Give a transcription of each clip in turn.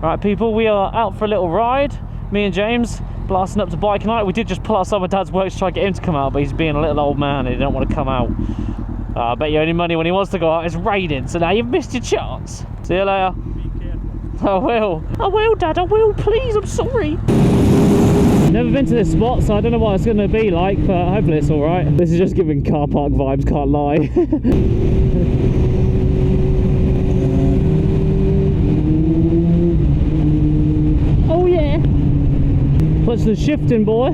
Right, people, we are out for a little ride. Me and James blasting up to bike night. We did just pull outside my dad's work to try to get him to come out, but he's being a little old man and he didn't want to come out. I bet you any money when he wants to go out, it's raining, so now you've missed your chance. See you later. Be careful. I will. I will, Dad, I will, please, I'm sorry. Never been to this spot, so I don't know what it's going to be like, but hopefully it's alright. This is just giving car park vibes, can't lie. Oh yeah! Clutch the shifting, boy.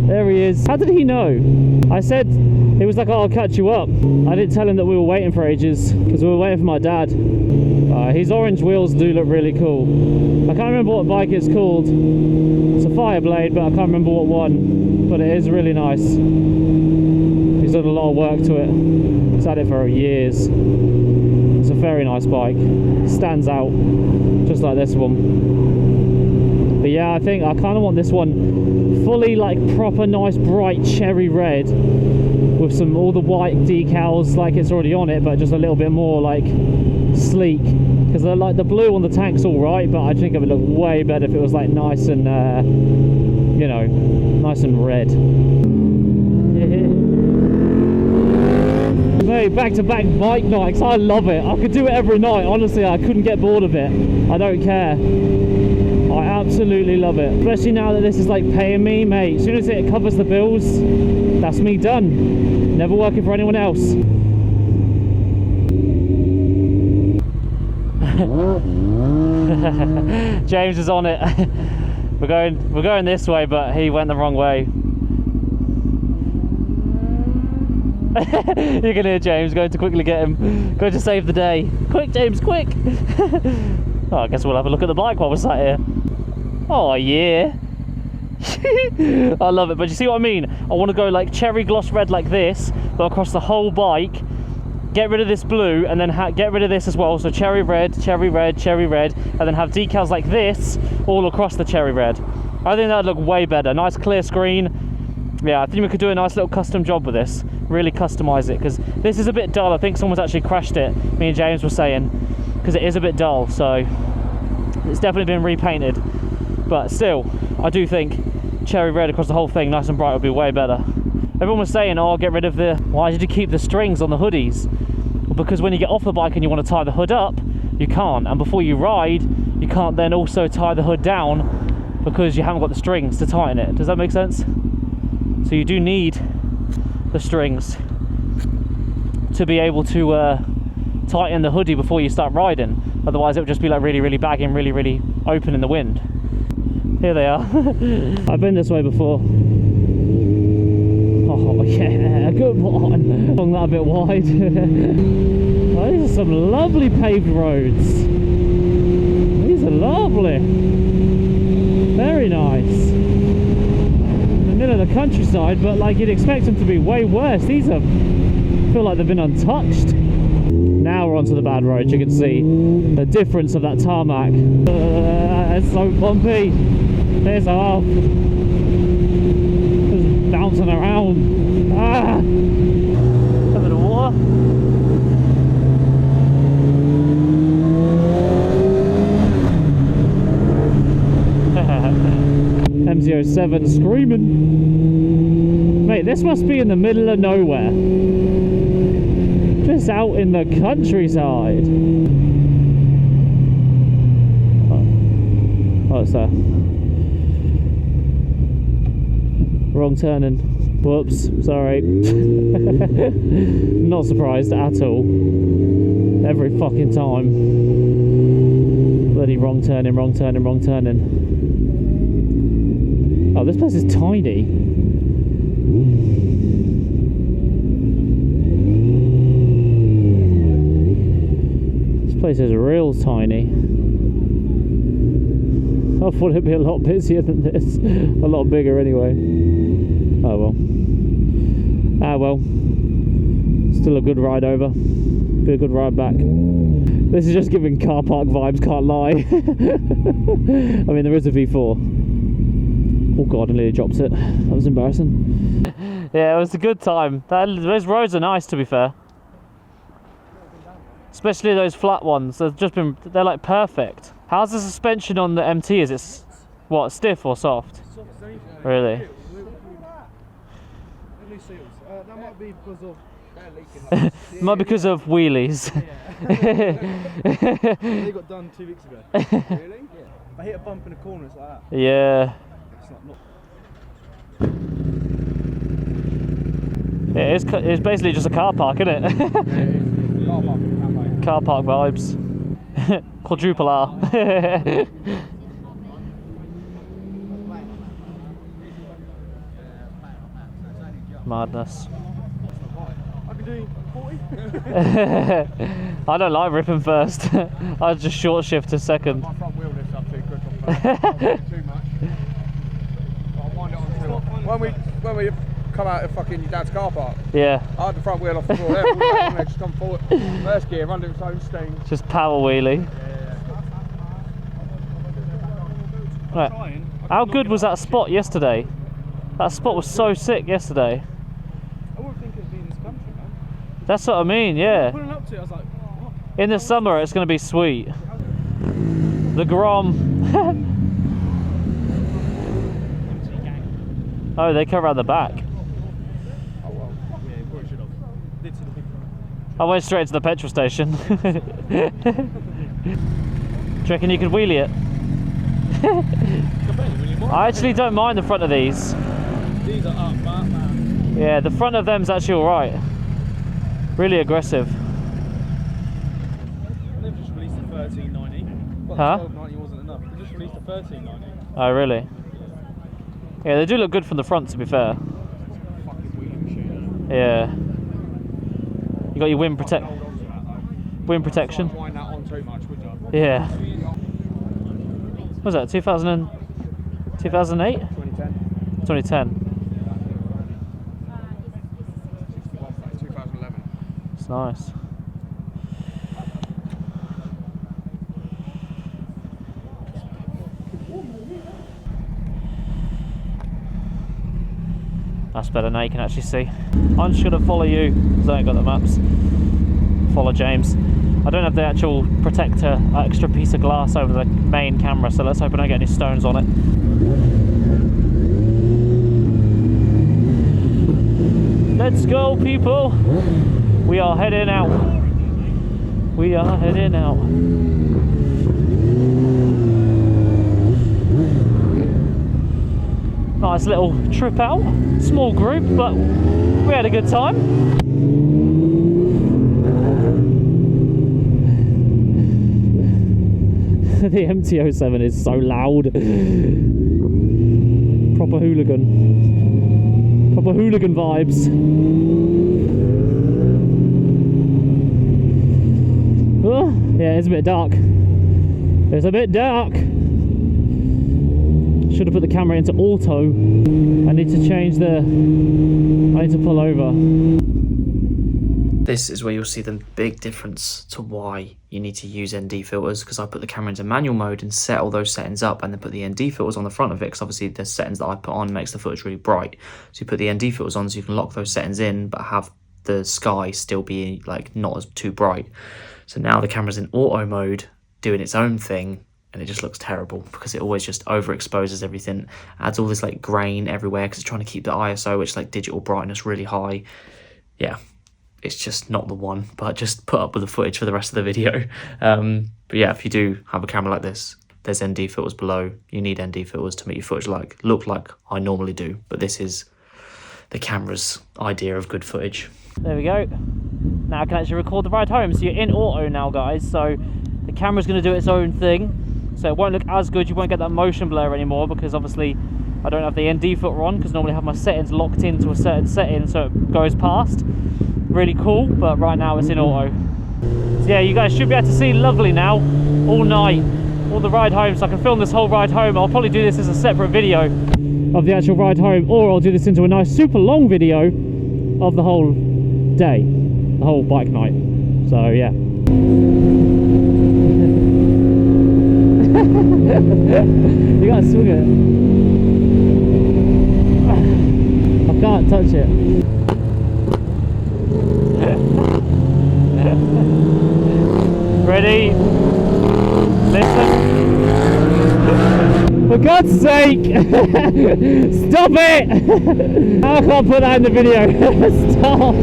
There he is. How did he know? I said, he was like, oh, I'll catch you up. I didn't tell him that we were waiting for ages, because we were waiting for my dad. His orange wheels do look really cool. I can't remember what bike it's called. It's a Fireblade, but I can't remember what one. But it is really nice. He's done a lot of work to it. He's had it for years. It's a very nice bike. Stands out, just like this one. But yeah, I think I kind of want this one fully like proper nice bright cherry red with some all the white decals like it's already on it, but just a little bit more like sleek, because like the blue on the tank's all right, but I think it would look way better if it was like nice and you know, nice and red. Hey, back-to-back bike nights, I love it. I could do it every night, honestly. I couldn't get bored of it. I don't care. I absolutely love it, especially now that this is like paying me, mate. As soon as it covers the bills, that's me done. Never working for anyone else. James is on it. we're going this way, but he went the wrong way. You can hear James going to quickly get him, going to save the day. Quick, James, quick! Oh, I guess we'll have a look at the bike while we're sat here. Oh yeah. I love it, but you see what I mean? I want to go like cherry gloss red like this, but across the whole bike. Get rid of this blue, and then get rid of this as well. So cherry red, cherry red, cherry red, and then have decals like this all across the cherry red. I think that would look way better. Nice clear screen. Yeah, I think we could do a nice little custom job with this. Really customize it, because this is a bit dull. I think someone's actually crashed it, me and James were saying, because it is a bit dull, so it's definitely been repainted. But still, I do think cherry red across the whole thing, nice and bright, would be way better. Everyone was saying, oh, get rid of the, why did you keep the strings on the hoodies? Well, because when you get off the bike and you want to tie the hood up, you can't, and before you ride, you can't then also tie the hood down because you haven't got the strings to tighten it. Does that make sense? So you do need the strings to be able to tighten the hoodie before you start riding. Otherwise it would just be like really baggy and really open in the wind. Here they are. I've been this way before. Oh yeah, good one. Along that a bit wide. Oh, these are some lovely paved roads. These are lovely. Very nice. Middle of the countryside, but like you'd expect them to be way worse. These are, feel like they've been untouched. Now we're onto the bad road. You can see the difference of that tarmac. It's so bumpy. There's off. Just bouncing around. Ah! A bit of water. M07 screaming. Mate, this must be in the middle of nowhere. Just out in the countryside. Oh, it's there. Wrong turning. Whoops, sorry. Not surprised at all. Every fucking time. Bloody wrong turning. Oh, this place is tiny. This place is real tiny. I thought it'd be a lot busier than this. A lot bigger anyway. Oh well. Ah well. Still a good ride over. Be a good ride back. This is just giving car park vibes, can't lie. I mean, there is a V4. Oh god, I nearly dropped it. That was embarrassing. Yeah, it was a good time. Those roads are nice, to be fair. Especially those flat ones. They're like perfect. How's the suspension on the MT? Is it what, stiff or soft? Really? That might be because of might be because of wheelies. they got done 2 weeks ago. Really? Yeah. I hit a bump in a corner, it's like that. Yeah. It's basically just a car park, isn't it? Car park. Car park vibes. Quadruple R. Madness. I can do 40. I don't like ripping first. I just short shift to second. My front wheel lifts up too quick on first. I don't do too much. I'll wind it on too. When we come out of fucking your dad's car park, yeah, I had the front wheel off the floor there, just come forward. First gear, run to its own steam. just power wheelie. Yeah. Right. How good was that spot yesterday? That spot was so sick yesterday. I wouldn't think it'd be in this country, man. That's what I mean, yeah. Pulling up to it, I was like, what? In the summer, it's going to be sweet. The Grom. Oh, they come around the back. Oh well, yeah, you probably should have. Did to the big one. I went straight to the petrol station. Do you reckon you could wheelie it? I actually don't mind the front of these. These are up, man. Yeah, the front of them's actually alright. Really aggressive. They've just released the 1390. Well, Huh? the 1290 wasn't enough. They just released the 1390. Oh, really? Yeah, they do look good from the front, to be fair. Fucking wheelie machine. Yeah. You got your wind Hold on to that, though. wind protection. Don't wind that on too much, would you? Yeah. What was that? 2008? 2010. 2010. 2011. It's nice. That's better now, you can actually see. I'm just going to follow you because I ain't got the maps. Follow James. I don't have the actual protector, extra piece of glass over the main camera, so let's hope I don't get any stones on it. Let's go, people! We are heading out. We are heading out. Nice little trip out. Small group, but we had a good time. The MT-07 is so loud. Proper hooligan. Proper hooligan vibes. Oh, yeah, it's a bit dark. It's a bit dark. Should have put the camera into auto. I need to change the... I need to pull over. This is where you'll see the big difference to why you need to use ND filters, because I put the camera into manual mode and set all those settings up and then put the ND filters on the front of it, because obviously the settings that I put on makes the footage really bright. So you put the ND filters on so you can lock those settings in but have the sky still be like not as too bright. So now the camera's in auto mode doing its own thing and it just looks terrible because it always just overexposes everything, adds all this like grain everywhere because it's trying to keep the ISO, which is like digital brightness, really high. Yeah. It's just not the one, but just put up with the footage for the rest of the video. But yeah, if you do have a camera like this, there's ND filters below. You need ND filters to make your footage look like I normally do. But this is the camera's idea of good footage. There we go. Now I can actually record the ride home. So you're in auto now, guys. So the camera's going to do its own thing. So it won't look as good. You won't get that motion blur anymore because obviously I don't have the ND filter on because normally I have my settings locked into a certain setting so it goes past. Really cool, but right now it's in auto. So yeah, you guys should be able to see lovely now all night, all the ride home, so I can film this whole ride home. I'll probably do this as a separate video of the actual ride home, or I'll do this into a nice super long video of the whole day, the whole bike night. So yeah. You gotta swing it. I can't touch it. Ready? Listen. For God's sake! Stop it! I can't put that in the video. Stop!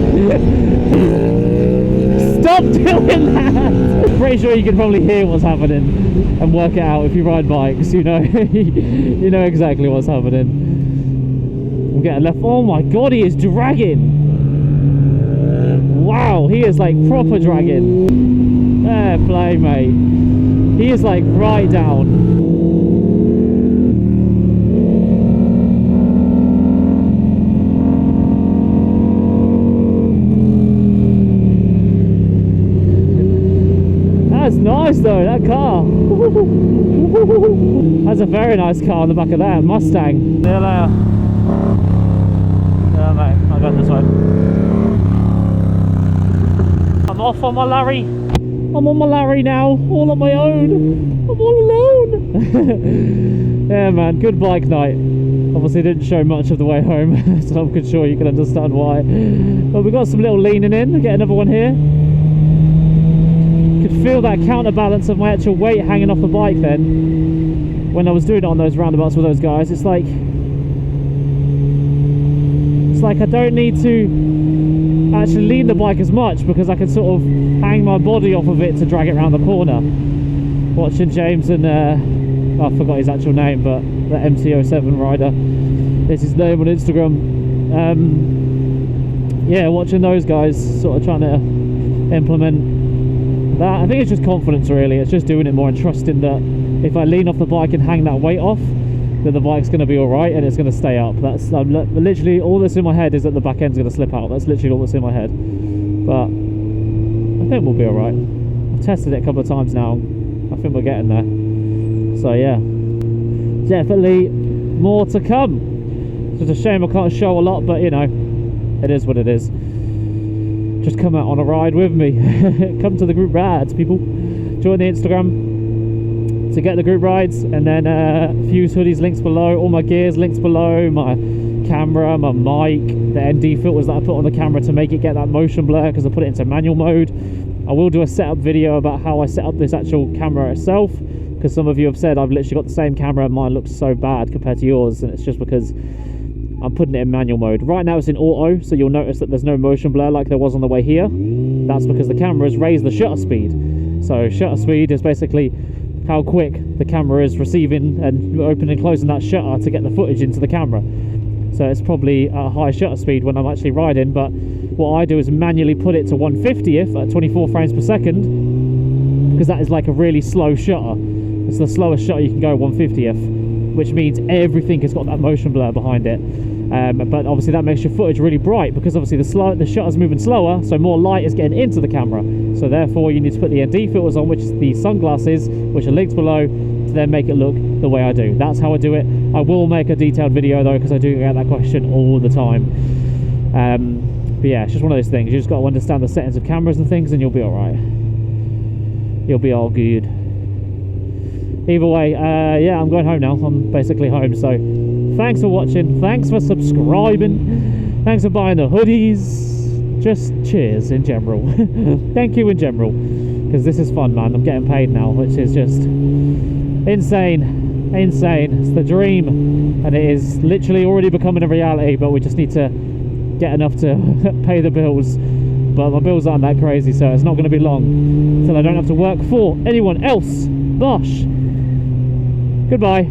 Stop doing that! Pretty sure you can probably hear what's happening and work it out if you ride bikes. You know, you know exactly what's happening. We'll get a left. Oh my God, he is dragging! Wow, he is like proper dragging. Fair play, mate. He is like right down. That's nice though, that car. That's a very nice car on the back of that Mustang. See you later. Yeah, mate, I'll go this way. I'm off on my Larry. I'm on my Larry now, all on my own. I'm all alone. Yeah, man, good bike night. Obviously didn't show much of the way home, so I'm sure you can understand why. But we got some little leaning in. Get another one here. Could feel that counterbalance of my actual weight hanging off the bike then. When I was doing it on those roundabouts with those guys, it's like I don't need to actually lean the bike as much because I can sort of hang my body off of it to drag it around the corner. Watching James and I forgot his actual name, but the MT07 rider is his name on Instagram. Yeah, watching those guys sort of trying to implement that. I think it's just confidence really. It's just doing it more and trusting that if I lean off the bike and hang that weight off, then the bike's going to be alright and it's going to stay up. That's literally all that's in my head is that the back end's going to slip out. That's literally all that's in my head. But I think we'll be alright. I've tested it a couple of times now. I think we're getting there. So yeah, definitely more to come. It's just a shame I can't show a lot, but you know, it is what it is. Just come out on a ride with me. Come to the group rides, people. Join the Instagram to get the group rides, and then FUZE hoodies links below, all my gears links below, my camera, my mic, the ND filters that I put on the camera to make it get that motion blur because I put it into manual mode. I will do a setup video about how I set up this actual camera itself, because some of you have said I've literally got the same camera and mine looks so bad compared to yours, and it's just because I'm putting it in manual mode. Right now it's in auto, so you'll notice that there's no motion blur like there was on the way here. That's because the camera's raised the shutter speed. So shutter speed is basically how quick the camera is receiving and opening and closing that shutter to get the footage into the camera. So it's probably a high shutter speed when I'm actually riding, but what I do is manually put it to 150th at 24 frames per second, because that is like a really slow shutter. It's the slowest shutter you can go, 150th, which means everything has got that motion blur behind it. But obviously that makes your footage really bright, because obviously the shutter's moving slower, so more light is getting into the camera. So therefore you need to put the ND filters on, which is the sunglasses, which are linked below, to then make it look the way I do. That's how I do it. I will make a detailed video though, because I do get that question all the time. But yeah, it's just one of those things. You just got to understand the settings of cameras and things, and you'll be alright. You'll be all good. Either way, yeah, I'm going home now. I'm basically home, so thanks for watching, thanks for subscribing, thanks for buying the hoodies, just cheers in general. Thank you in general, because this is fun, man. I'm getting paid now, which is just insane. It's the dream, and it is literally already becoming a reality, but we just need to get enough to pay the bills. But my bills aren't that crazy, so it's not going to be long until I don't have to work for anyone else. Bosh. Goodbye.